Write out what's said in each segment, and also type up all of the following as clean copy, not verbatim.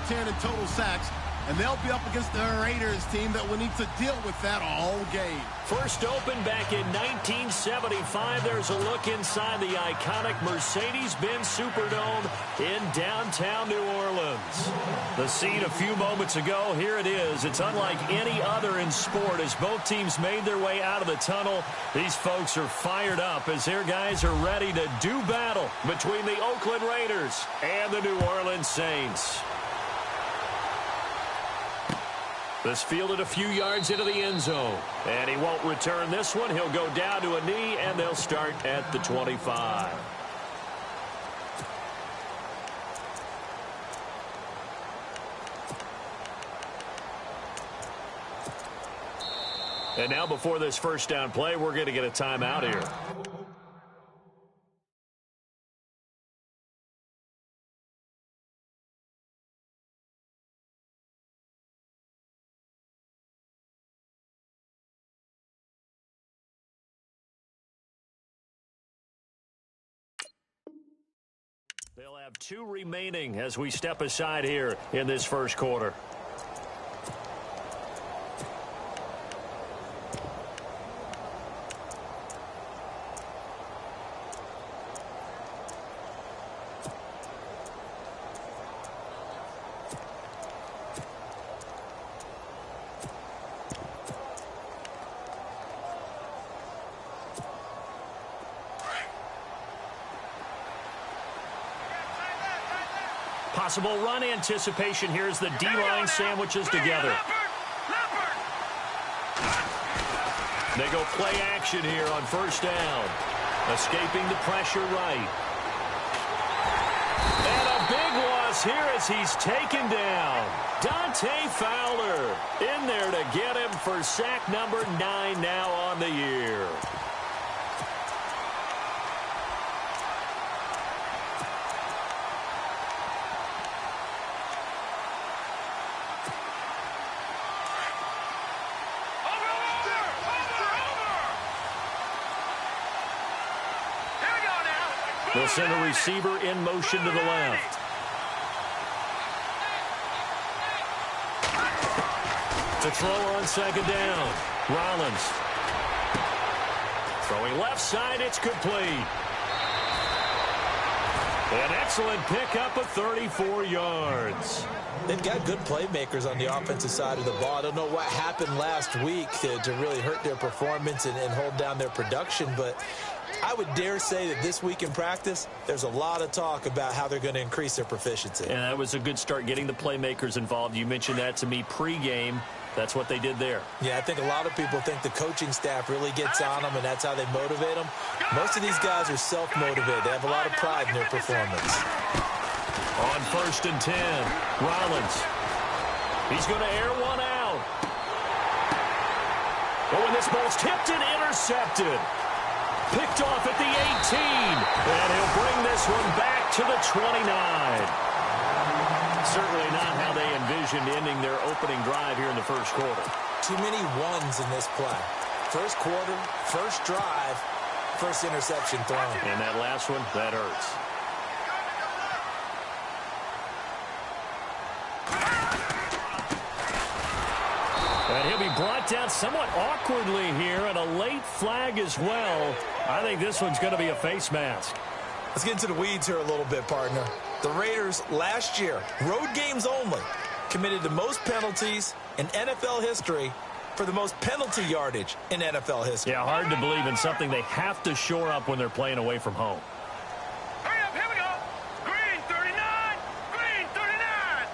10 in total sacks, and they'll be up against the Raiders team that will need to deal with that all game. First opened back in 1975. There's a look inside the iconic Mercedes-Benz Superdome in downtown New Orleans. The scene a few moments ago, here it is. It's unlike any other in sport. As both teams made their way out of the tunnel, these folks are fired up as their guys are ready to do battle between the Oakland Raiders and the New Orleans Saints. This fielded a few yards into the end zone. And he won't return this one. He'll go down to a knee, and they'll start at the 25. And now before this first down play, we're going to get a timeout here. They'll have 2 remaining as we step aside here in this first quarter. Possible run anticipation here as the D-line sandwiches together. They go play action here on first down. Escaping the pressure right. And a big loss here as he's taken down. Dante Fowler in there to get him for sack number 9 now on the year. They'll send a receiver in motion to the left. To throw on second down. Rollins. Throwing left side, it's complete. An excellent pickup of 34 yards. They've got good playmakers on the offensive side of the ball. I don't know what happened last week to really hurt their performance and hold down their production, but I would dare say that this week in practice, there's a lot of talk about how they're going to increase their proficiency. And that was a good start, getting the playmakers involved. You mentioned that to me pregame. That's what they did there. Yeah, I think a lot of people think the coaching staff really gets on them, and that's how they motivate them. Most of these guys are self-motivated. They have a lot of pride in their performance. On first and 10, Rollins. He's going to air one out. Oh, and this ball's tipped and intercepted. Picked off at the 18. And he'll bring this one back to the 29. Certainly not how they envisioned ending their opening drive here in the first quarter. Too many ones in this play. First quarter, first drive, first interception thrown. And that last one, that hurts. And he'll be brought down somewhat awkwardly here, and a late flag as well. I think this one's going to be a face mask. Let's get into the weeds here a little bit, partner. The Raiders last year, road games only, committed the most penalties in NFL history for the most penalty yardage in NFL history. Yeah, hard to believe in something they have to shore up when they're playing away from home. Hurry up, here we go. Green 39, green 39.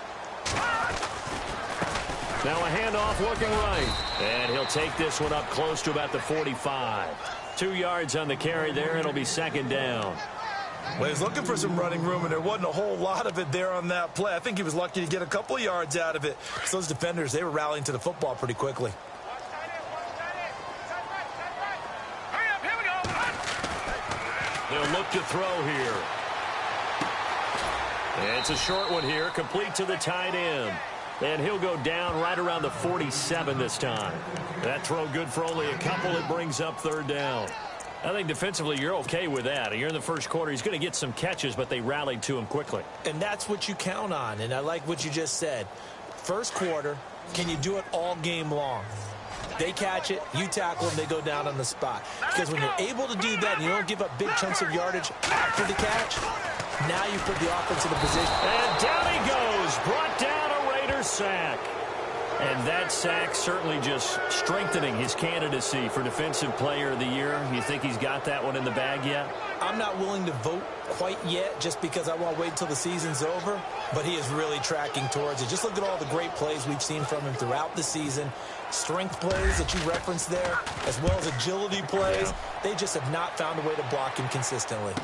Now a handoff looking right. And he'll take this one up close to about the 45. 2 yards on the carry there. It'll be second down. Well, he was looking for some running room, and there wasn't a whole lot of it there on that play. I think he was lucky to get a couple of yards out of it. So those defenders, they were rallying to the football pretty quickly. Hurry up, here we go. They'll look to throw here. And it's a short one here, complete to the tight end. And he'll go down right around the 47 this time. That throw good for only a couple. It brings up third down. I think defensively you're okay with that. You're in the first quarter. He's going to get some catches, but they rallied to him quickly. And that's what you count on, and I like what you just said. First quarter, can you do it all game long? They catch it, you tackle them, they go down on the spot. Because when you're able to do that and you don't give up big chunks of yardage after the catch, now you put the offense in a position. And down he goes, brought down a Raiders sack. And that sack certainly just strengthening his candidacy for Defensive Player of the Year. You think he's got that one in the bag yet? I'm not willing to vote quite yet just because I want to wait until the season's over, but he is really tracking towards it. Just look at all the great plays we've seen from him throughout the season. Strength plays that you referenced there, as well as agility plays. Yeah. They just have not found a way to block him consistently.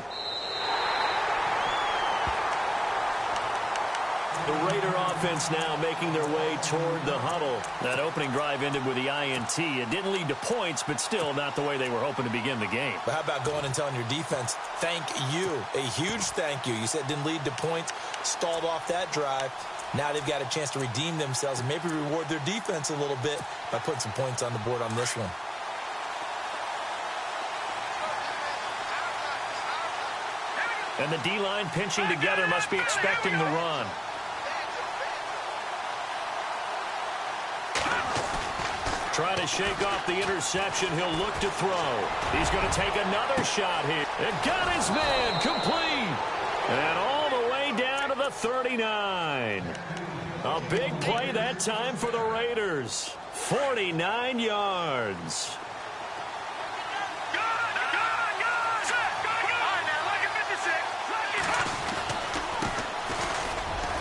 The Raider offense now making their way toward the huddle. That opening drive ended with the INT. It didn't lead to points, but still not the way they were hoping to begin the game. But how about going and telling your defense, thank you, a huge thank you. You said it didn't lead to points, stalled off that drive. Now they've got a chance to redeem themselves and maybe reward their defense a little bit by putting some points on the board on this one. And the D-line pinching together, must be expecting the run. Trying to shake off the interception. He'll look to throw. He's going to take another shot here. And got his man complete. And all the way down to the 39. A big play that time for the Raiders. 49 yards.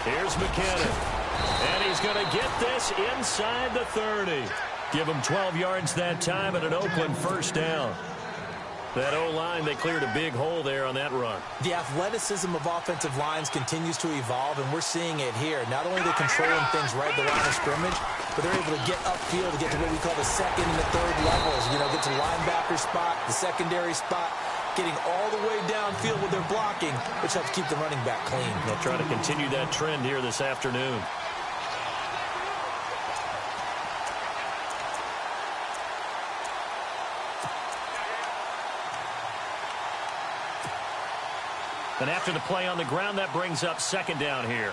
Here's McKinnon. And he's going to get this inside the 30. Give him 12 yards that time and an Oakland first down. That O-line, they cleared a big hole there on that run. The athleticism of offensive lines continues to evolve, and we're seeing it here. Not only are they controlling things right at the line of scrimmage, but they're able to get upfield to get to what we call the second and the third levels. You know, get to the linebacker spot, the secondary spot, getting all the way downfield with their blocking, which helps keep the running back clean. They'll try to continue that trend here this afternoon. And after the play on the ground, that brings up second down here.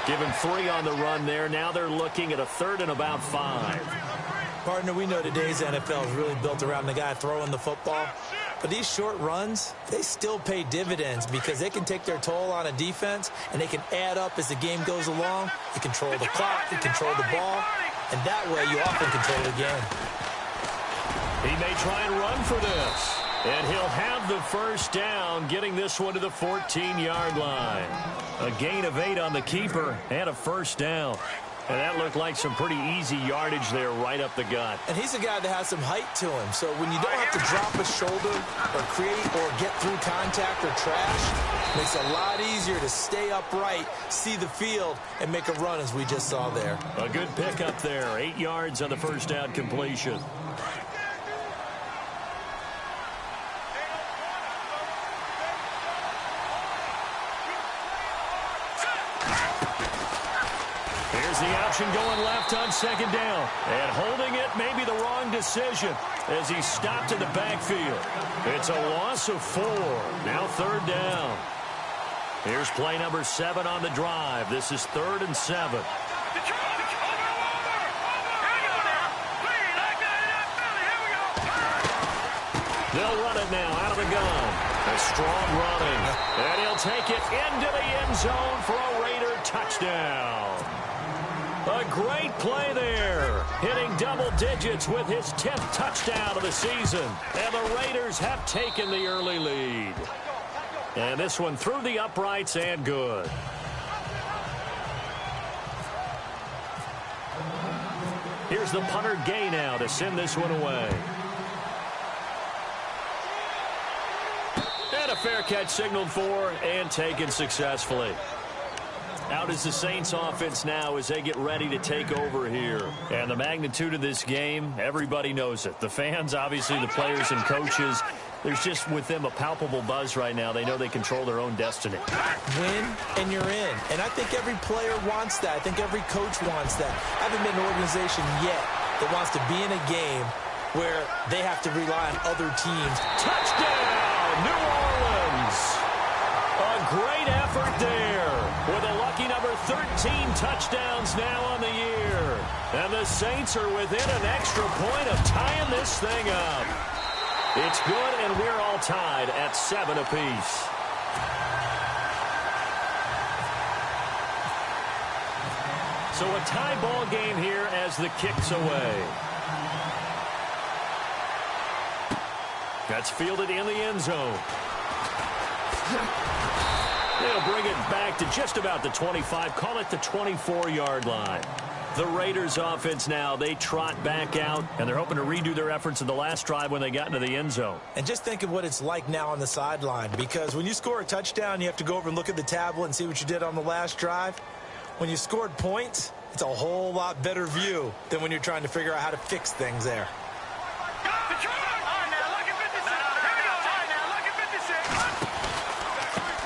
Give him 3 on the run there. Now they're looking at a third and about 5. Partner, we know today's NFL is really built around the guy throwing the football. But these short runs, they still pay dividends because they can take their toll on a defense and they can add up as the game goes along. They control the clock, they control the ball, and that way you often control the game. He may try and run for this. And he'll have the first down, getting this one to the 14-yard line. A gain of 8 on the keeper and a first down. And that looked like some pretty easy yardage there right up the gut. And he's a guy that has some height to him. So when you don't have to drop a shoulder or create or get through contact or trash, it makes it a lot easier to stay upright, see the field, and make a run as we just saw there. A good pickup there. 8 yards on the first down completion. The option going left on second down. And holding it may be the wrong decision as he stopped in the backfield. It's a loss of 4. Now third down. Here's play number 7 on the drive. This is 3rd and 7. They'll run it now out of the gun. A strong running. And he'll take it into the end zone for a Raider touchdown. A great play there, hitting double digits with his 10th touchdown of the season. And the Raiders have taken the early lead. And this one through the uprights and good. Here's the punter Gay now to send this one away. And a fair catch signaled for and taken successfully. Out is the Saints offense now as they get ready to take over here. And the magnitude of this game, everybody knows it. The fans, obviously the players and coaches, there's just with them a palpable buzz right now. They know they control their own destiny. Win and you're in. And I think every player wants that. I think every coach wants that. I haven't been an organization yet that wants to be in a game where they have to rely on other teams. Touchdown, New Orleans. A great effort there with a lucky number 13 touchdowns now on the year. And the Saints are within an extra point of tying this thing up. It's good, and we're all tied at 7 apiece. So a tie ball game here as the kick's away. That's fielded in the end zone. They'll bring it back to just about the 25. Call it the 24-yard line. The Raiders offense now, they trot back out, and they're hoping to redo their efforts in the last drive when they got into the end zone. And just think of what it's like now on the sideline, because when you score a touchdown, you have to go over and look at the tablet and see what you did on the last drive. When you scored points, it's a whole lot better view than when you're trying to figure out how to fix things there.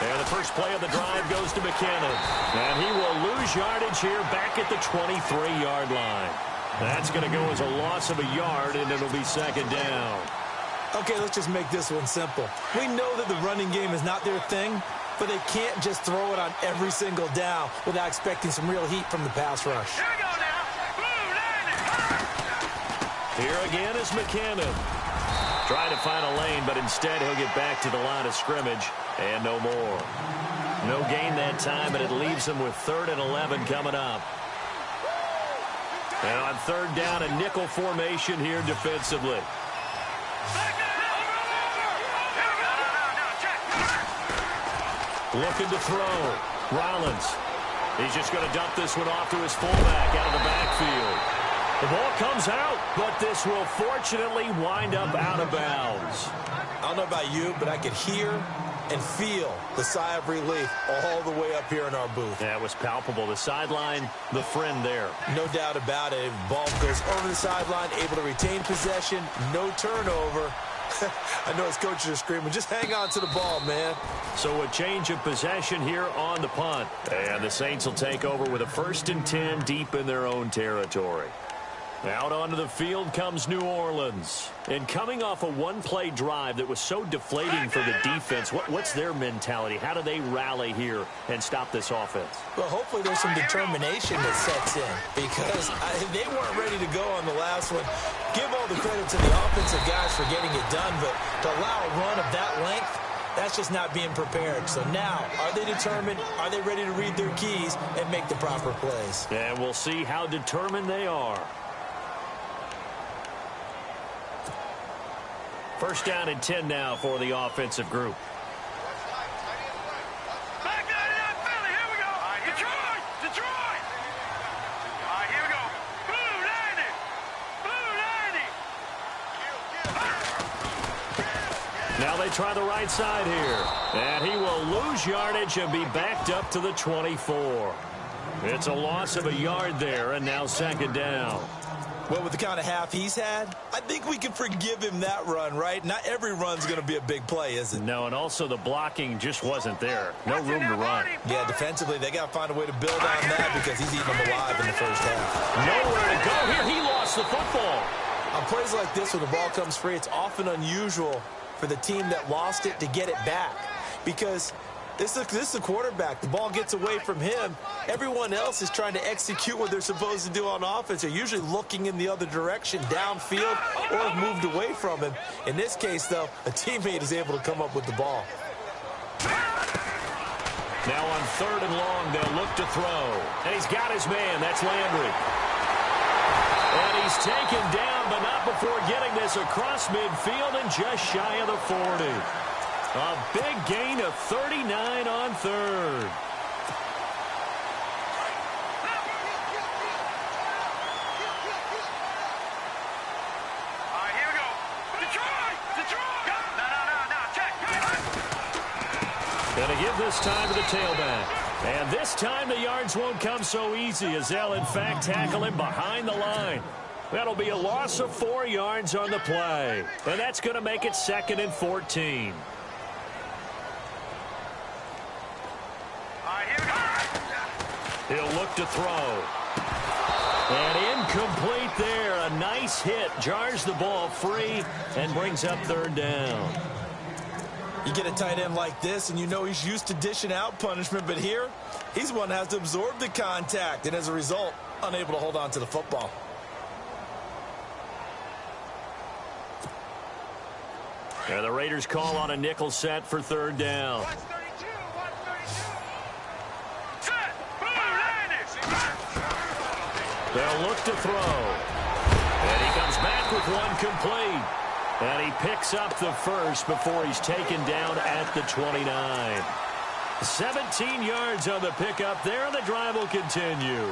And the first play of the drive goes to McKinnon. And he will lose yardage here back at the 23-yard line. That's going to go as a loss of a yard, and it'll be second down. Okay, let's just make this one simple. We know that the running game is not their thing, but they can't just throw it on every single down without expecting some real heat from the pass rush. Here we go now. Here again is McKinnon. Trying to find a lane, but instead he'll get back to the line of scrimmage and no more. No gain that time, but it leaves them with 3rd and 11 coming up. And on 3rd down, a nickel formation here defensively. Looking to throw. Rollins. He's just going to dump this one off to his fullback out of the backfield. The ball comes out, but this will fortunately wind up out of bounds. I don't know about you, but I could hear and feel the sigh of relief all the way up here in our booth. That was palpable. The sideline, the friend there. No doubt about it. Ball goes over the sideline, able to retain possession, no turnover. I know his coaches are screaming, just hang on to the ball, man. So a change of possession here on the punt. And the Saints will take over with a 1st and 10 deep in their own territory. Out onto the field comes New Orleans. And coming off a one-play drive that was so deflating for the defense, what's their mentality? How do they rally here and stop this offense? Well, hopefully there's some determination that sets in, because they weren't ready to go on the last one. Give all the credit to the offensive guys for getting it done, but to allow a run of that length, that's just not being prepared. So now, are they determined? Are they ready to read their keys and make the proper plays? And we'll see how determined they are. 1st down and 10 now for the offensive group. Back down to that Philly. Here we go. Detroit. Detroit. All right, here we go. Blue 90. Blue 90. Now they try the right side here. And he will lose yardage and be backed up to the 24. It's a loss of a yard there, and now 2nd down. Well, with the kind of half he's had, I think we can forgive him that run, right? Not every run's going to be a big play, is it? No, and also the blocking just wasn't there. No room to run. Yeah, defensively, they got to find a way to build on that because he's eating them alive in the first half. Nowhere to go here. He lost the football. On plays like this, when the ball comes free, it's often unusual for the team that lost it to get it back, because this is the quarterback. The ball gets away from him. Everyone else is trying to execute what they're supposed to do on offense. They're usually looking in the other direction, downfield, or have moved away from him. In this case, though, a teammate is able to come up with the ball. Now on 3rd and long, they'll look to throw. And he's got his man. That's Landry. And he's taken down, but not before getting this across midfield and just shy of the 40. A big gain of 39 on 3rd. All right, here we go. Detroit. Detroit. No. Check. Gonna give this time to the tailback. And this time the yards won't come so easy as they'll, in fact, tackle him behind the line. That'll be a loss of 4 yards on the play. And that's going to make it 2nd and 14. He'll look to throw. And incomplete there. A nice hit. Jars the ball free and brings up 3rd down. You get a tight end like this, and you know he's used to dishing out punishment, but here, he's one that has to absorb the contact, and as a result, unable to hold on to the football. And the Raiders call on a nickel set for 3rd down. They'll look to throw. And he comes back with one complete. And he picks up the first before he's taken down at the 29. 17 yards on the pickup there, and the drive will continue.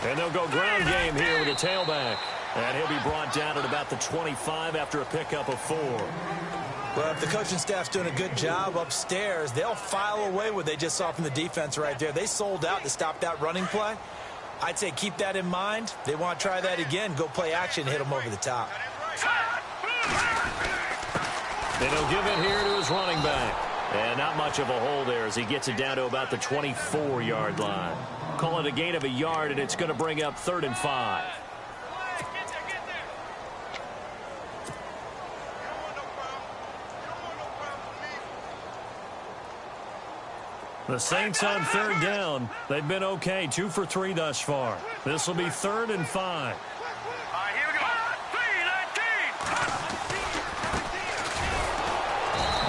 And they'll go ground game here with a tailback. And he'll be brought down at about the 25 after a pickup of 4. Well, if the coaching staff's doing a good job upstairs, they'll file away what they just saw from the defense right there. They sold out to stop that running play. I'd say keep that in mind. They want to try that again. Go play action, hit them over the top. And he'll give it here to his running back. And not much of a hole there as he gets it down to about the 24-yard line. Call it a gain of a yard, and it's going to bring up 3rd and 5. The Saints on 3rd down. They've been okay, 2 for 3 thus far. This will be 3rd and 5. Here we go.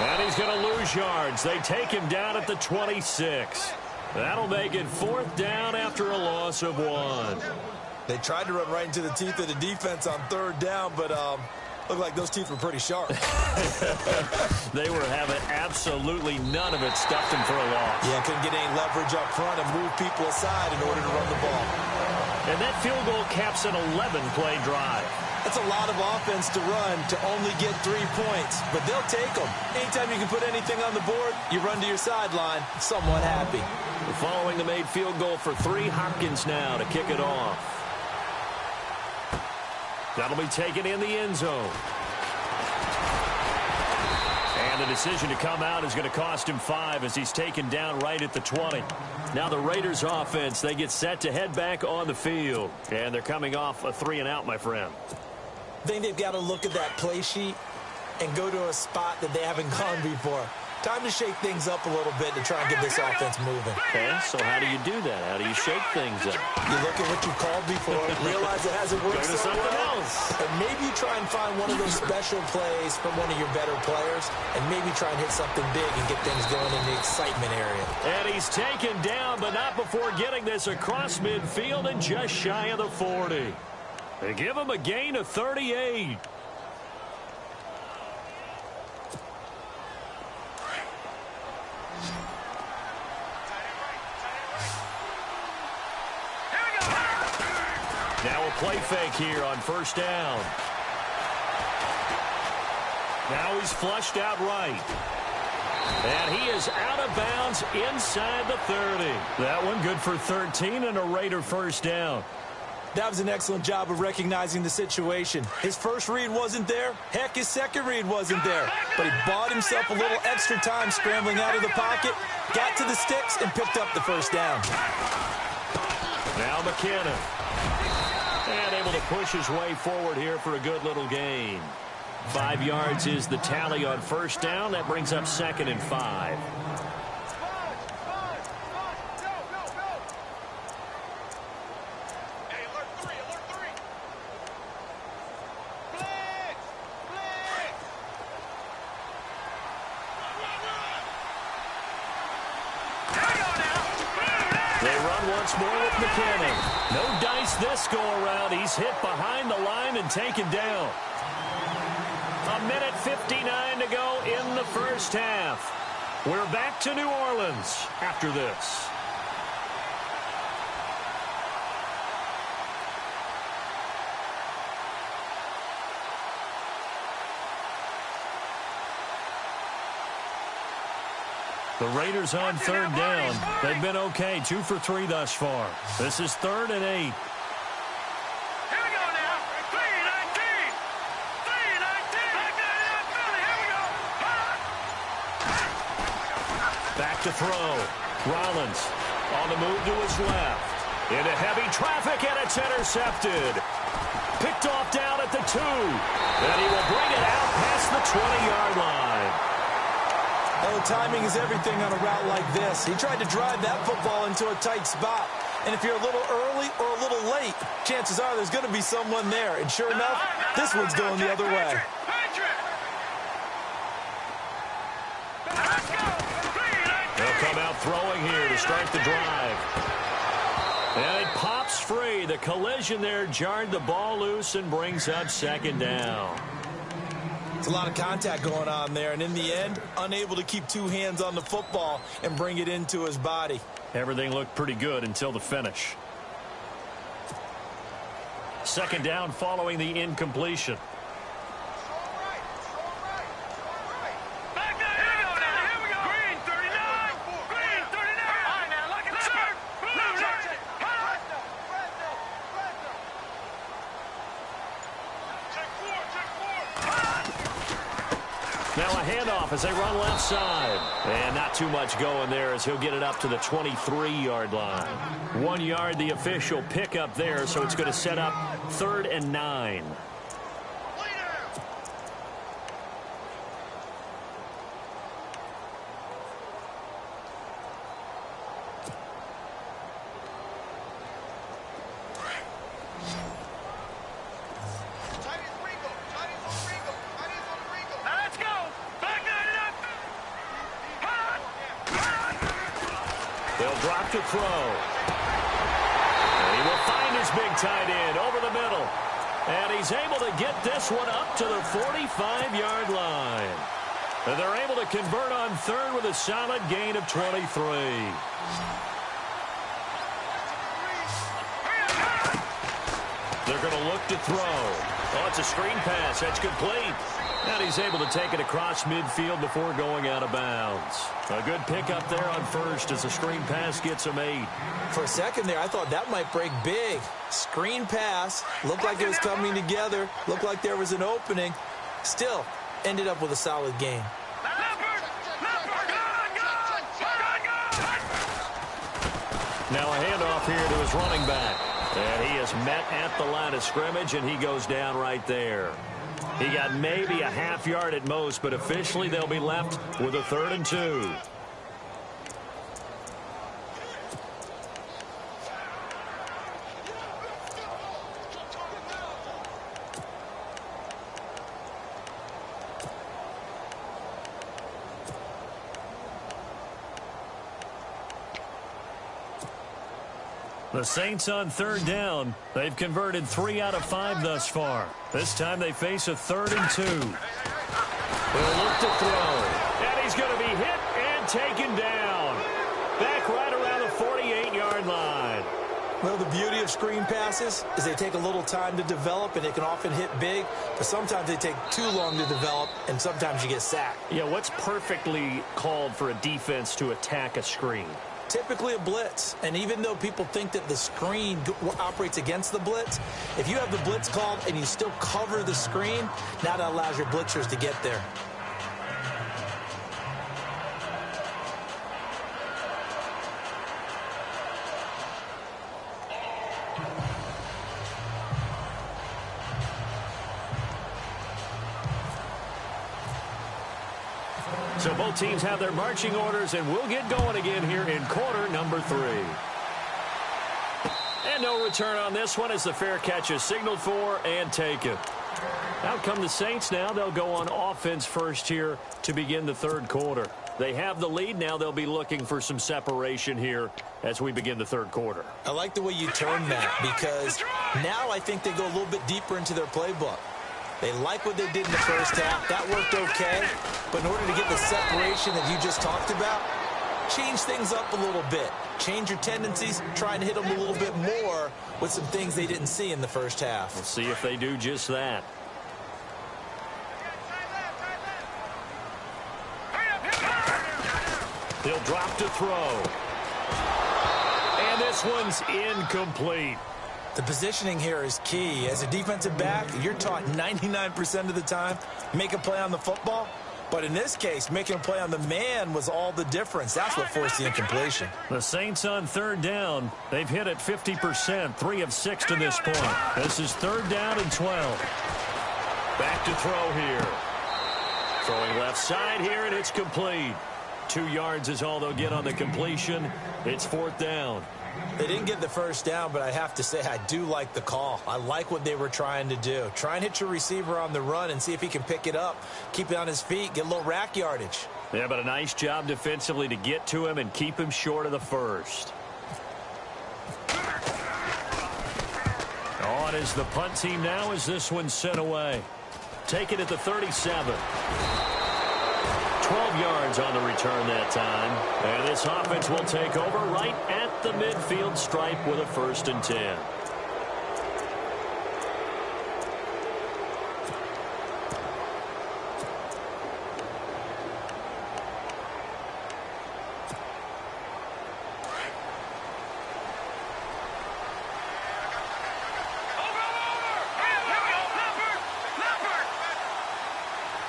3-19. And he's going to lose yards. They take him down at the 26. That'll make it 4th down after a loss of 1. They tried to run right into the teeth of the defense on 3rd down, but looked like those teeth were pretty sharp. They were having absolutely none of it, stuffed him for a loss. Yeah, couldn't get any leverage up front and move people aside in order to run the ball. And that field goal caps an 11-play drive. That's a lot of offense to run to only get 3 points, but they'll take them. Anytime you can put anything on the board, you run to your sideline, somewhat happy. Following the made field goal for 3, Hopkins now to kick it off. That'll be taken in the end zone. And the decision to come out is going to cost him 5 as he's taken down right at the 20. Now the Raiders offense, they get set to head back on the field. And they're coming off a 3-and-out, my friend. I think they've got to look at that play sheet and go to a spot that they haven't gone before. Time to shake things up a little bit to try and get this offense moving. Okay, so how do you do that? How do you shake things up? You look at what you called before, realize it hasn't worked Go to so something well, else. and maybe you try and find one of those special plays from one of your better players, and maybe try and hit something big and get things going in the excitement area. And he's taken down, but not before getting this across midfield and just shy of the 40. They give him a gain of 38. Now a play fake here on 1st down. Now he's flushed out right. And he is out of bounds inside the 30. That one good for 13 and a Raider 1st down. That was an excellent job of recognizing the situation. His first read wasn't there. Heck, his second read wasn't there. But he bought himself a little extra time scrambling out of the pocket, got to the sticks, and picked up the 1st down. Now McKinnon. And able to push his way forward here for a good little gain. 5 yards is the tally on 1st down. That brings up 2nd and 5. Once more with McKinnon. No dice this go around. He's hit behind the line and taken down. A 1:59 to go in the first half. We're back to New Orleans after this. The Raiders on third down. They've been okay, 2 for 3 thus far. This is 3rd and 8. Here we go now. 3-19. 3-19. Here we go. Back to throw. Rollins on the move to his left. Into heavy traffic, and it's intercepted. Picked off down at the 2. And he will bring it out past the 20-yard line. Oh, timing is everything on a route like this. He tried to drive that football into a tight spot. And if you're a little early or a little late, chances are there's going to be someone there. And sure enough, this one's going the other way. They'll come out throwing here to start the drive. And it pops free. The collision there jarred the ball loose and brings up 2nd down. It's a lot of contact going on there, and in the end, unable to keep 2 hands on the football and bring it into his body. Everything looked pretty good until the finish. 2nd down following the incompletion. Now a handoff as they run left side. And not too much going there as he'll get it up to the 23-yard line. 1 yard, the official pickup there, so it's going to set up 3rd and 9. To throw. And he will find his big tight end over the middle. And he's able to get this one up to the 45-yard line. And they're able to convert on 3rd with a solid gain of 23. They're going to look to throw. Oh, it's a screen pass. That's complete. And he's able to take it across midfield before going out of bounds. A good pickup there on 1st as the screen pass gets him 8. For a second there, I thought that might break big. Screen pass. Looked like it was coming together. Looked like there was an opening. Still, ended up with a solid game. Now a handoff here to his running back. And he is met at the line of scrimmage, and he goes down right there. He got maybe a half yard at most, but officially they'll be left with a 3rd and 2. The Saints on 3rd down. They've converted 3 out of 5 thus far. This time they face a 3rd and 2. They'll look to throw. And he's going to be hit and taken down. Back right around the 48-yard line. Well, the beauty of screen passes is they take a little time to develop, and they can often hit big, but sometimes they take too long to develop, and sometimes you get sacked. Yeah, what's perfectly called for a defense to attack a screen? Typically a blitz, and even though people think that the screen operates against the blitz, if you have the blitz called and you still cover the screen, now that allows your blitzers to get there. So both teams have their marching orders, and we'll get going again here in quarter number 3. And no return on this one as the fair catch is signaled for and taken. Out come the Saints now. They'll go on offense first here to begin the 3rd quarter. They have the lead now. They'll be looking for some separation here as we begin the 3rd quarter. I like the way you turn that, because now I think they go a little bit deeper into their playbook. They like what they did in the first half. That worked okay. But in order to get the separation that you just talked about, change things up a little bit. Change your tendencies, try and hit them a little bit more with some things they didn't see in the first half. We'll see if they do just that. He'll drop to throw. And this one's incomplete. The positioning here is key. As a defensive back, you're taught 99% of the time, make a play on the football. But in this case, making a play on the man was all the difference. That's what forced the incompletion. The Saints on third down. They've hit it 50%, 3 of 6 to this point. This is third down and 12. Back to throw here. Throwing left side here, and it's complete. 2 yards is all they'll get on the completion. It's fourth down. They didn't get the first down, but I have to say I do like the call. I like what they were trying to do. Try and hit your receiver on the run and see if he can pick it up, keep it on his feet, get a little rack yardage. Yeah, but a nice job defensively to get to him and keep him short of the first. On is the punt team now as this one's sent away. Take it at the 37. 12 yards on the return that time. And this offense will take over right at the midfield stripe with a 1st and 10.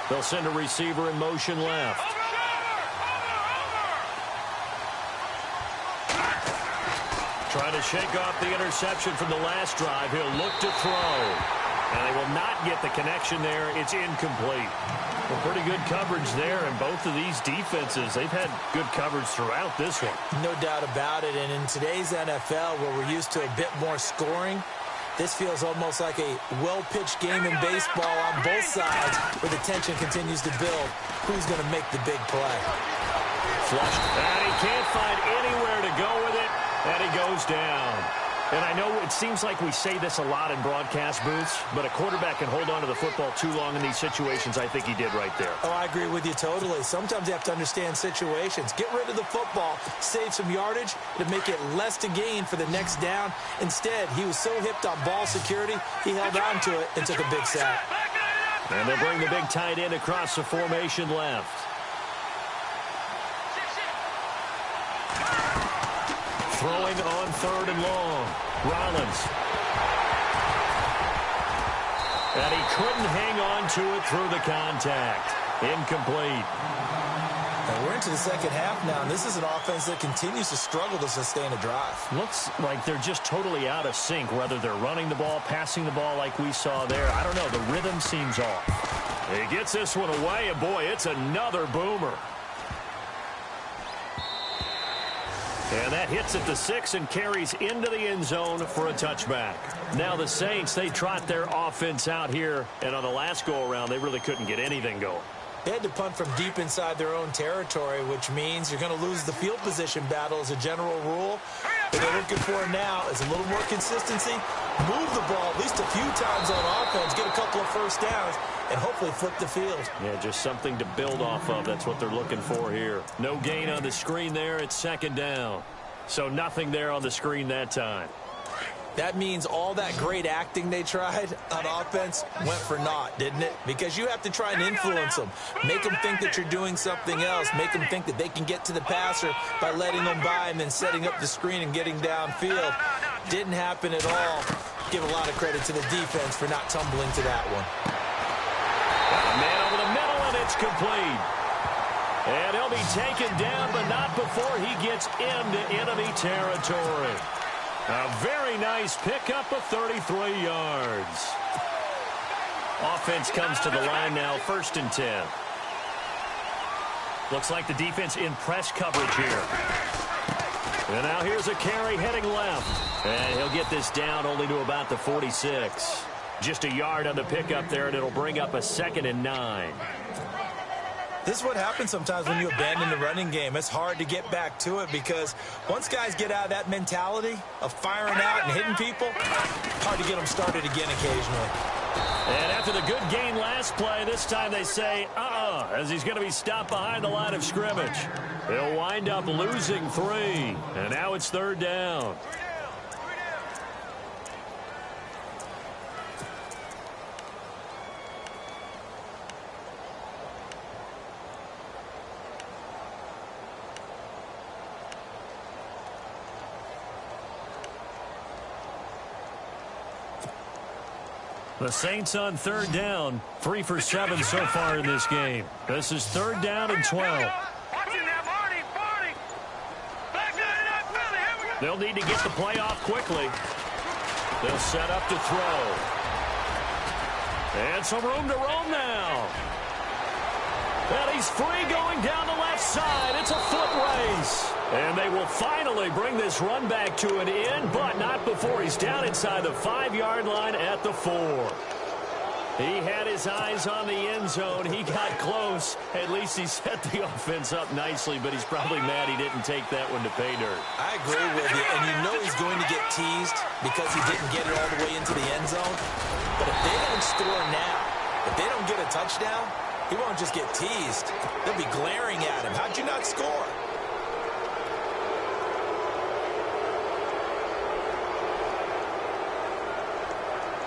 They'll send a receiver in motion left. Trying to shake off the interception from the last drive. He'll look to throw. And they will not get the connection there. It's incomplete. Well, pretty good coverage there. And both of these defenses, they've had good coverage throughout this one. No doubt about it. And in today's NFL, where we're used to a bit more scoring, this feels almost like a well-pitched game in baseball on both sides where the tension continues to build. Who's going to make the big play? Flushed. And he can't find anywhere to go with it. And he goes down. And I know it seems like we say this a lot in broadcast booths, but a quarterback can hold on to the football too long in these situations. I think he did right there. Oh, I agree with you totally. Sometimes you have to understand situations. Get rid of the football, save some yardage to make it less to gain for the next down. Instead, he was so hipped on ball security, he held on to it and took a big sack. And they'll bring the big tight end across the formation left. Throwing on 3rd and long. Rollins. And he couldn't hang on to it through the contact. Incomplete. Now we're into the second half now, and this is an offense that continues to struggle to sustain a drive. Looks like they're just totally out of sync, whether they're running the ball, passing the ball like we saw there. I don't know. The rhythm seems off. He gets this one away, and boy, it's another boomer. And that hits at the 6 and carries into the end zone for a touchback. Now the Saints, they trot their offense out here, and on the last go-around, they really couldn't get anything going. They had to punt from deep inside their own territory, which means you're going to lose the field position battle as a general rule. What they're looking for now is a little more consistency, move the ball at least a few times on offense, get a couple of first downs, and hopefully flip the field. Yeah, just something to build off of. That's what they're looking for here. No gain on the screen there. It's 2nd down. So nothing there on the screen that time. That means all that great acting they tried on offense went for naught, didn't it? Because you have to try and influence them. Make them think that you're doing something else. Make them think that they can get to the passer by letting them by and then setting up the screen and getting downfield. Didn't happen at all. Give a lot of credit to the defense for not tumbling to that one. Man over the middle, and it's complete. And he'll be taken down, but not before he gets into enemy territory. A very nice pickup of 33 yards. Offense comes to the line now, 1st and 10. Looks like the defense in press coverage here. And now here's a carry heading left. And he'll get this down only to about the 46. Just a yard on the pickup there, and it'll bring up a 2nd and 9. This is what happens sometimes when you abandon the running game. It's hard to get back to it because once guys get out of that mentality of firing out and hitting people, hard to get them started again occasionally. And after the good gain last play, this time they say, as he's going to be stopped behind the line of scrimmage. He'll wind up losing 3, and now it's 3rd down. The Saints on 3rd down, 3 for 7 so far in this game. This is 3rd down and 12. They'll need to get the play off quickly. They'll set up to throw. And some room to roam now. And he's free going down the left side. It's a foot race. And they will finally bring this run back to an end, but not before he's down inside the 5-yard line at the 4. He had his eyes on the end zone. He got close. At least he set the offense up nicely, but he's probably mad he didn't take that one to pay dirt. I agree with you, and you know he's going to get teased because he didn't get it all the way into the end zone. But if they don't score now, if they don't get a touchdown, he won't just get teased. They'll be glaring at him. How'd you not score?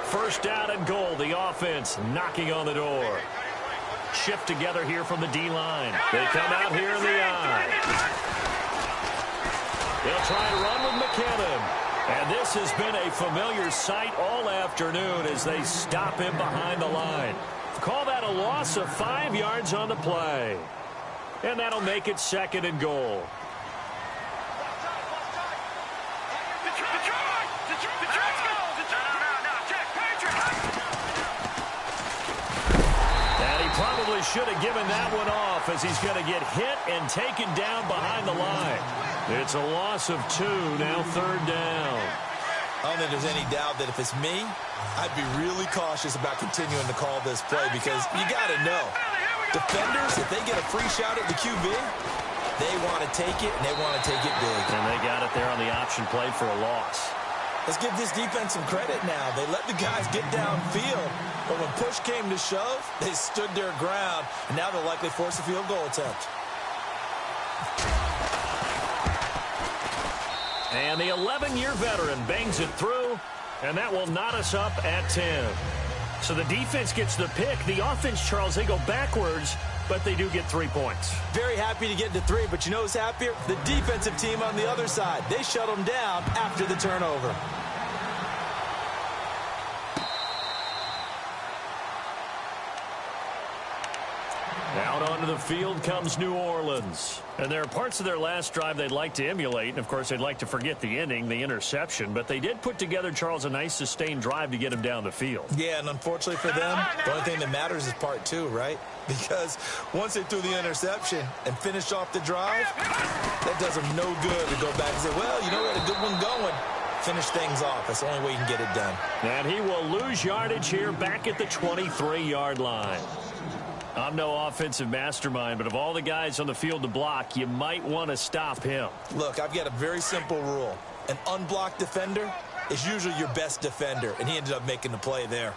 First down and goal. The offense knocking on the door. Shift together here from the D-line. They come out here in the eye. They'll try and run with McKinnon. And this has been a familiar sight all afternoon as they stop him behind the line. Call that a loss of 5 yards on the play. And that'll make it 2nd and goal. Probably should have given that one off as he's going to get hit and taken down behind the line. It's a loss of 2, now 3rd down. I don't think there's any doubt that if it's me, I'd be really cautious about continuing to call this play because you got to know, defenders, if they get a free shot at the QB, they want to take it, and they want to take it big. And they got it there on the option play for a loss. Let's give this defense some credit now. They let the guys get downfield, but when push came to shove, they stood their ground, and now they'll likely force a field goal attempt. And the 11-year veteran bangs it through, and that will knot us up at 10. So the defense gets the pick. The offense, Charles, they go backwards, but they do get 3 points. Very happy to get to 3, but you know who's happier? The defensive team on the other side. They shut them down after the turnover. Out onto the field comes New Orleans. And there are parts of their last drive they'd like to emulate. And, of course, they'd like to forget the ending, the interception. But they did put together, Charles, a nice sustained drive to get him down the field. Yeah, and unfortunately for them, the only thing that matters is part 2, right? Because once they threw the interception and finished off the drive, that does them no good to go back and say, well, you know, we had a good one going. Finish things off. That's the only way you can get it done. And he will lose yardage here back at the 23-yard line. I'm no offensive mastermind, but of all the guys on the field to block, you might want to stop him. Look, I've got a very simple rule. An unblocked defender is usually your best defender, and he ended up making the play there.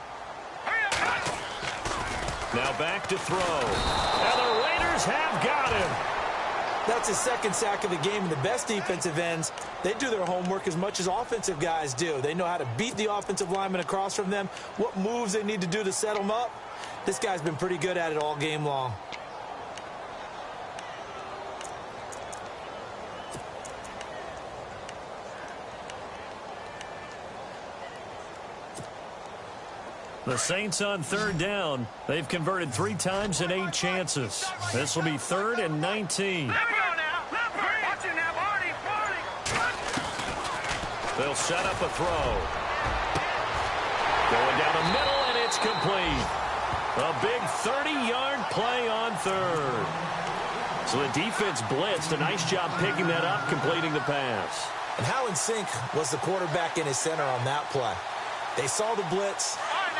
Now back to throw. And the Raiders have got him. That's his 2nd sack of the game, and the best defensive ends, they do their homework as much as offensive guys do. They know how to beat the offensive lineman across from them, what moves they need to do to set them up. This guy's been pretty good at it all game long. The Saints on 3rd down. They've converted 3 times in 8 chances. This will be 3rd and 19. They'll set up a throw. Going down the middle, and it's complete. A big 30-yard play on 3rd. So the defense blitzed. A nice job picking that up, completing the pass. And how in sync was the quarterback in his center on that play? They saw the blitz,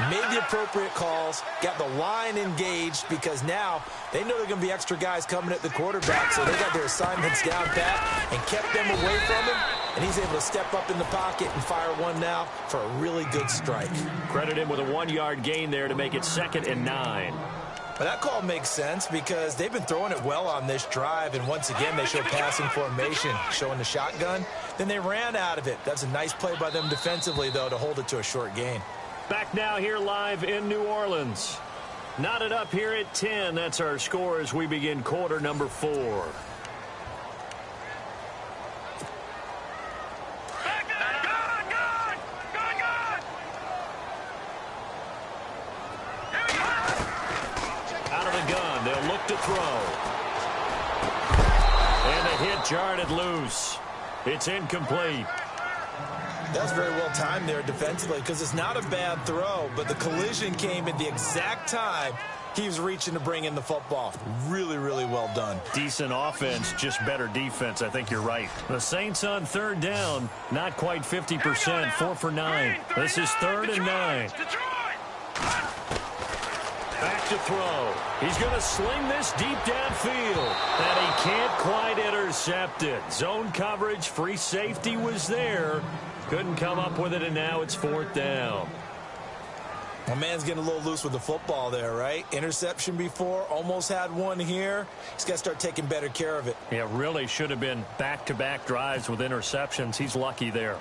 made the appropriate calls, got the line engaged because now they know there are going to be extra guys coming at the quarterback, so they got their assignments down pat and kept them away from him. and he's able to step up in the pocket and fire one now for a really good strike. Credit him with a 1-yard gain there to make it 2nd and 9. Well, that call makes sense because they've been throwing it well on this drive, and once again they show passing formation, showing the shotgun. Then they ran out of it. That's a nice play by them defensively, though, to hold it to a short gain. Back now here live in New Orleans. Knotted up here at 10. That's our score as we begin quarter number 4. To throw. And the hit jarred it loose. It's incomplete. That's very well timed there defensively because it's not a bad throw, but the collision came at the exact time he was reaching to bring in the football. Really, really well done. Decent offense, just better defense. I think you're right. The Saints on 3rd down, not quite 50%, 4 for 9. This is 3rd and 9. Back to throw. He's going to sling this deep downfield. And he can't quite intercept it. Zone coverage, free safety was there. Couldn't come up with it, and now it's 4th down. My man's getting a little loose with the football there, right? Interception before, almost had one here. He's got to start taking better care of it. Yeah, really should have been back-to-back drives with interceptions. He's lucky there.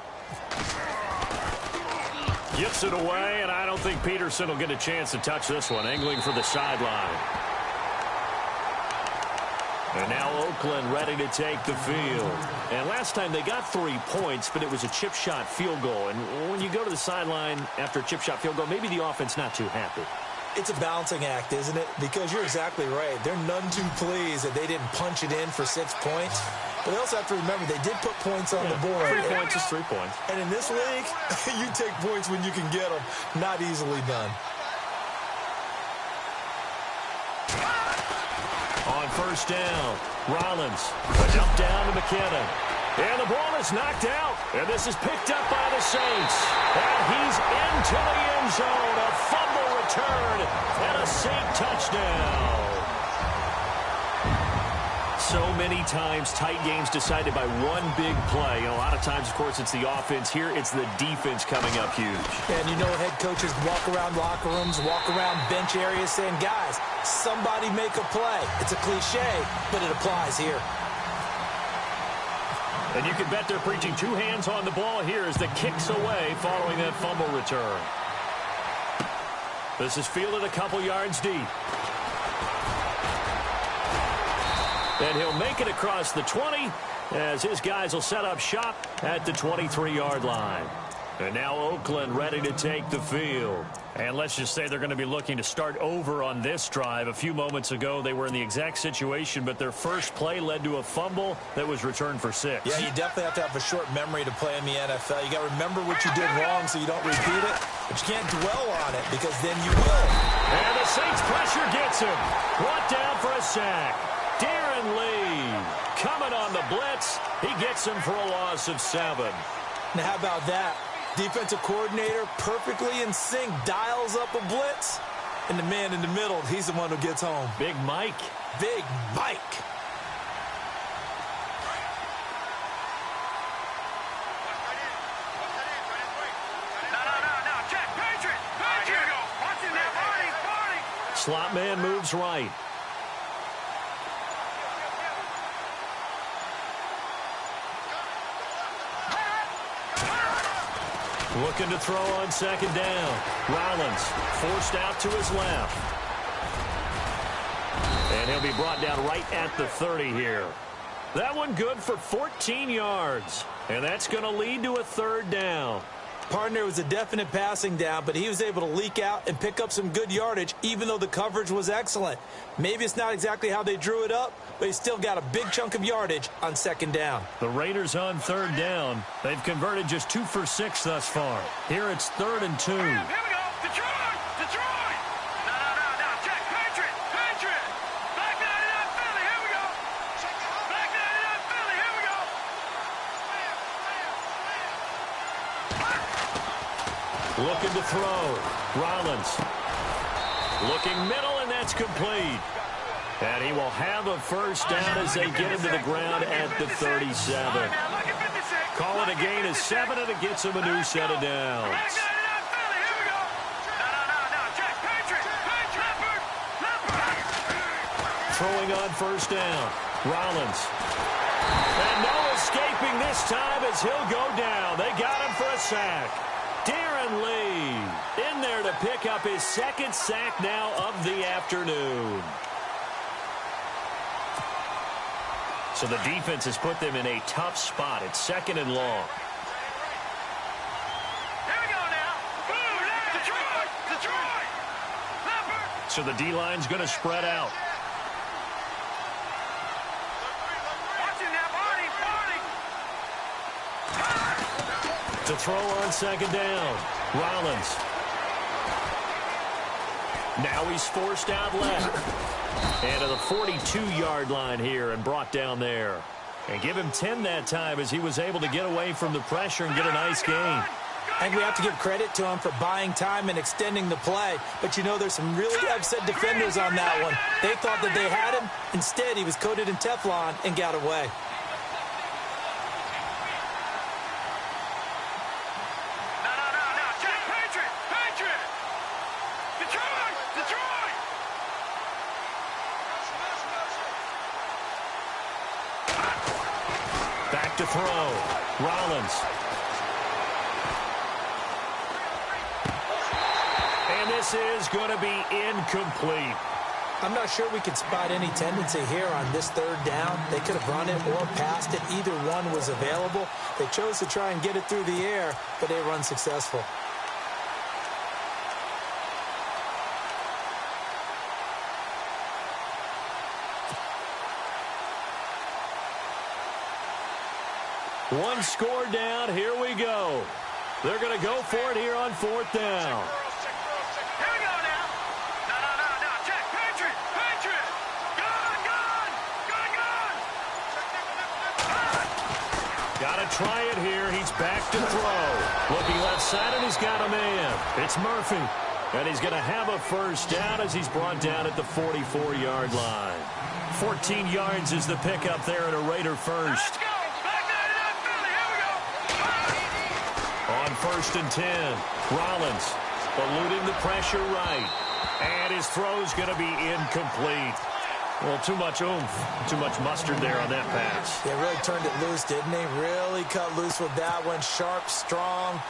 Gets it away, and I don't think Peterson will get a chance to touch this one. Angling for the sideline. And now Oakland ready to take the field. And last time they got 3 points, but it was a chip shot field goal. And when you go to the sideline after a chip shot field goal, maybe the offense not too happy. It's a balancing act, isn't it? Because you're exactly right. They're none too pleased that they didn't punch it in for 6 points. But they also have to remember they did put points on the board. 3 points is 3 points. And in this league, you take points when you can get them. Not easily done. On 1st down, Rollins. A dump down to McKinnon. And the ball is knocked out. And this is picked up by the Saints. And he's into the end zone. A fumble return and a Saint touchdown. So many times tight games decided by one big play. A lot of times, of course, it's the offense. Here, it's the defense coming up huge. And you know head coaches walk around locker rooms, walk around bench areas saying, guys, somebody make a play. It's a cliche, but it applies here. And you can bet they're preaching 2 hands on the ball here as the kick's away following that fumble return. This is fielded a couple yards deep. And he'll make it across the 20 as his guys will set up shop at the 23-yard line. And now Oakland ready to take the field. And let's just say they're going to be looking to start over on this drive. A few moments ago, they were in the exact situation, but their first play led to a fumble that was returned for 6. Yeah, you definitely have to have a short memory to play in the NFL. You got to remember what you did wrong so you don't repeat it, but you can't dwell on it because then you will. And the Saints pressure gets him. Brought down for a sack. Darren Lee coming on the blitz. He gets him for a loss of 7. Now, how about that? Defensive coordinator perfectly in sync, dials up a blitz, and the man in the middle, he's the one who gets home. Big Mike. Big Mike. No, check, Patriot. Here we go. Watch it now, Barney. Slot man moves right. Looking to throw on 2nd down. Rollins forced out to his left. And he'll be brought down right at the 30 here. That one good for 14 yards. And that's going to lead to a 3rd down. Partner was a definite passing down, but he was able to leak out and pick up some good yardage, even though the coverage was excellent. Maybe it's not exactly how they drew it up, but he still got a big chunk of yardage on 2nd down. The Raiders on 3rd down. They've converted just 2 for 6 thus far. Here it's 3rd and 2. Here we go. Detroit. No, check, Patriot. Back 99 Philly. Here we go. Back 99 Philly. Here we go. Looking to throw. Rollins. Looking middle, and that's complete. And he will have a 1st down as they get him to the ground at the 37. Call it with a gain of 7, and it gets him a new set of downs. Throwing on first down. Rollins. And no escaping this time as he'll go down. They got him for a sack. Darren Lee in there to pick up his second sack now of the afternoon. So the defense has put them in a tough spot. It's 2nd and long. Here we go now. Detroit. So the D-line's going to spread out. To throw on second down. Rollins. Now he's forced out left. And to the 42-yard line here and brought down there. And give him 10 that time as he was able to get away from the pressure and get a nice gain. I think we have to give credit to him for buying time and extending the play. But, you know, there's some really upset defenders on that one. They thought that they had him. Instead, he was coated in Teflon and got away. Back to throw. Rollins. And this is going to be incomplete. I'm not sure we could spot any tendency here on this 3rd down. They could have run it or passed it. Either one was available. They chose to try and get it through the air, but they were unsuccessful. One score down. Here we go. They're going to go for it here on 4th down. Here we go now. No. Check. Patriot. Gone. Got to try it here. He's back to throw. Looking left side, and he's got a man. It's Murphy. And he's going to have a first down as he's brought down at the 44-yard line. 14 yards is the pickup there and a Raider first. On 1st and 10, Rollins eluding the pressure right. And his throw's going to be incomplete. Well, too much oomph, too much mustard there on that pass. They really turned it loose, didn't they? Really cut loose with that one. Sharp, strong.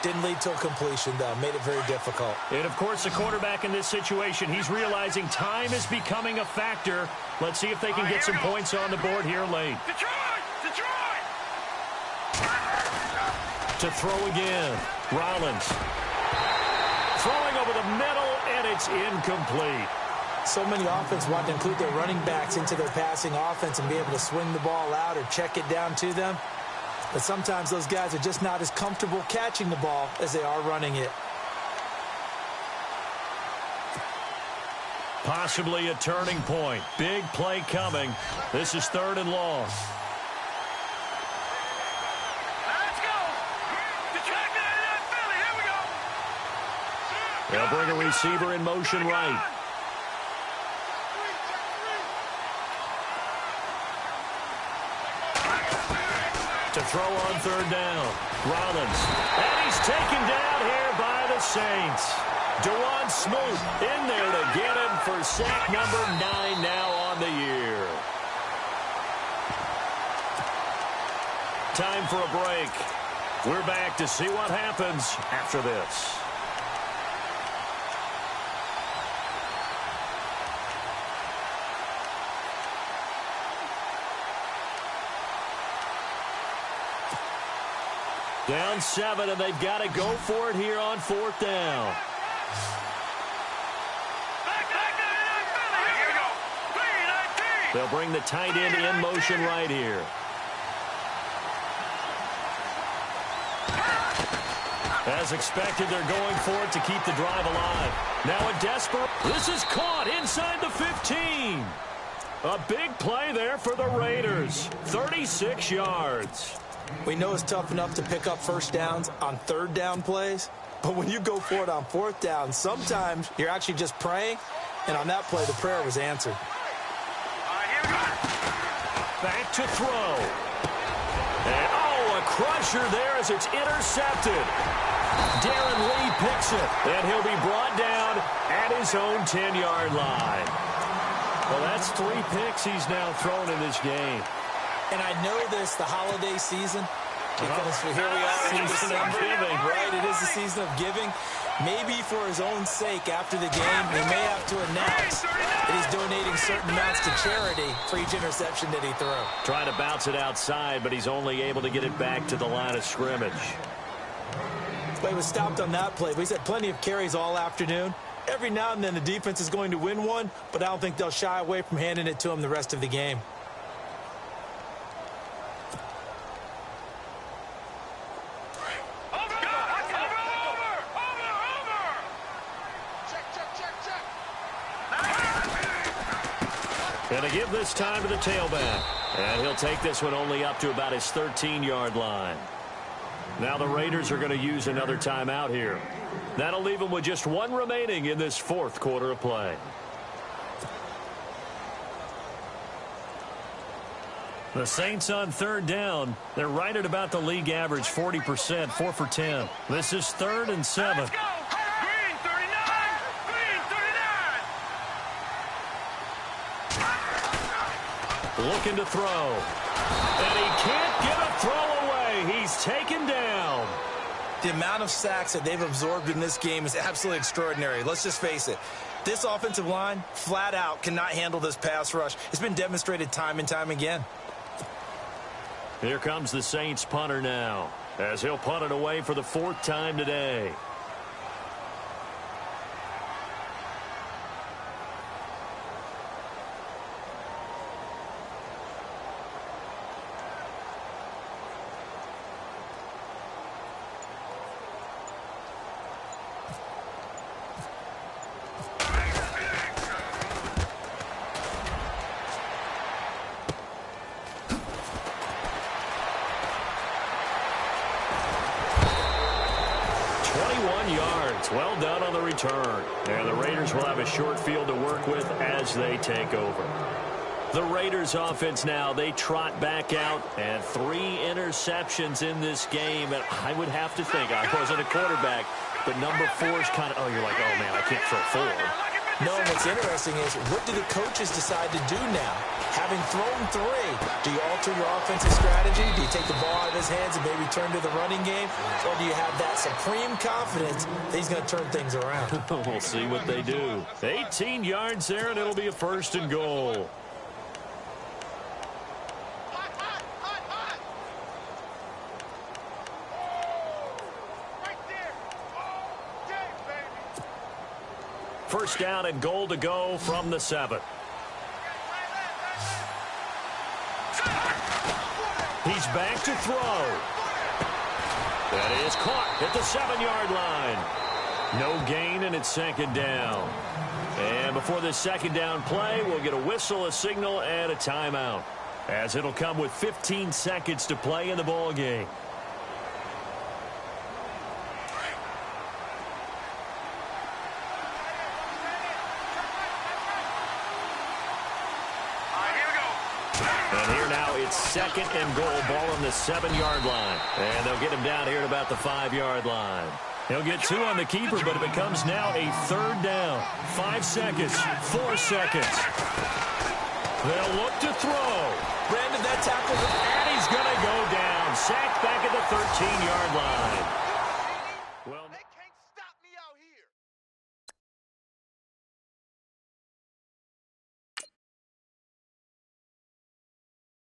Didn't lead to a completion, though. Made it very difficult. And, of course, the quarterback in this situation, he's realizing time is becoming a factor. Let's see if they can get some points on the board here late. Detroit! To throw again. Rollins. Throwing over the middle, and it's incomplete. So many offenses want to include their running backs into their passing offense and be able to swing the ball out or check it down to them. But sometimes those guys are just not as comfortable catching the ball as they are running it. Possibly a turning point. Big play coming. This is 3rd and long. They'll bring a receiver in motion right. To throw on 3rd down. Rollins. And he's taken down here by the Saints. Dewan Smoot in there to get him for sack number 9 now on the year. Time for a break. We're back to see what happens after this. Down 7, and they've got to go for it here on 4th down. They'll bring the tight end in motion right here. As expected, they're going for it to keep the drive alive. Now a desperate. This is caught inside the 15. A big play there for the Raiders. 36 yards. We know it's tough enough to pick up first downs on 3rd down plays, but when you go for it on 4th down, sometimes you're actually just praying, and on that play, the prayer was answered. Back to throw. And, oh, a crusher there as it's intercepted. Darren Lee picks it, and he'll be brought down at his own 10-yard line. Well, that's 3 picks he's now thrown in this game. And I know this, the holiday season, because here we are in December, right? It is the season of giving. Maybe for his own sake, after the game, he may have to announce that he's donating certain amounts to charity for each interception that he threw. Trying to bounce it outside, but he's only able to get it back to the line of scrimmage. But he was stopped on that play. But he's had plenty of carries all afternoon. Every now and then the defense is going to win one, but I don't think they'll shy away from handing it to him the rest of the game. Going to give this time to the tailback. And he'll take this one only up to about his 13-yard line. Now the Raiders are going to use another timeout here. That'll leave them with just 1 remaining in this 4th quarter of play. The Saints on 3rd down. They're right at about the league average, 40%, 4 for 10. This is 3rd and 7. Let's go. Green 39. Green 39. Looking to throw. And he can't get a throw away. He's taken down. The amount of sacks that they've absorbed in this game is absolutely extraordinary. Let's just face it. This offensive line, flat out, cannot handle this pass rush. It's been demonstrated time and time again. Here comes the Saints punter now, as he'll punt it away for the 4th time today. Well done on the return. And the Raiders will have a short field to work with as they take over. The Raiders offense now, they trot back out, and 3 interceptions in this game. And I would have to think, I wasn't a quarterback, but number 4 is kind of, you're like, oh man, I can't throw 4. No, what's interesting is, what do the coaches decide to do now? Having thrown 3, do you alter your offensive strategy? Do you take the ball out of his hands and maybe turn to the running game? Or do you have that supreme confidence that he's going to turn things around? We'll see what they do. 18 yards there, and it'll be a 1st and goal. First down and goal to go from the 7. He's back to throw. That is caught at the 7-yard line. No gain, and it's 2nd down. And before this 2nd down play, we'll get a whistle, a signal, and a timeout, as it'll come with 15 seconds to play in the ball game. It's 2nd and goal, ball on the 7-yard line. And they'll get him down here at about the 5-yard line. He'll get 2 on the keeper, but it becomes now a 3rd down. 5 seconds, 4 seconds. They'll look to throw. Brandon, that tackle, And he's going to go down. Sacked back at the 13-yard line.